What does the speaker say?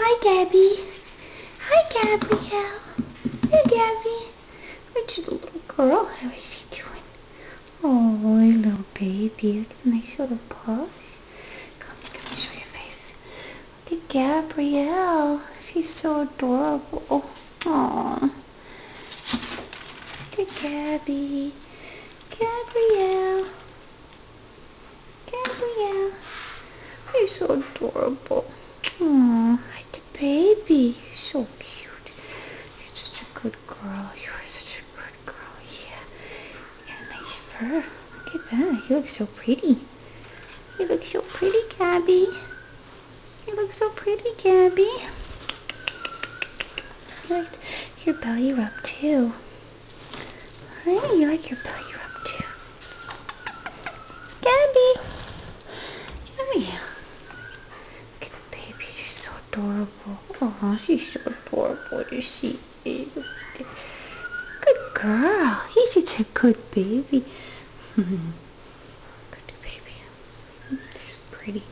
Hi, Gabby. Hi, Gabrielle. Hey, Gabby. Where's your little girl? How is she doing? Oh, little baby. Look at the nice little paws. Come, let me show your face. Look at Gabrielle. She's so adorable. Aww. Look at Gabby. Gabrielle. Gabrielle. You're so adorable. Aww, hi the baby. You're so cute. You're such a good girl. You are such a good girl. Yeah. You got a nice fur. Look at that. You look so pretty. You look so pretty, Gabby. You look so pretty, Gabby. You like your belly rub too. Hi, you like your belly rub too. Gabby. Gabby. Look at the baby. She's so adorable. Oh, she's so adorable to see. Good girl. He's such a good baby. Good baby. It's pretty.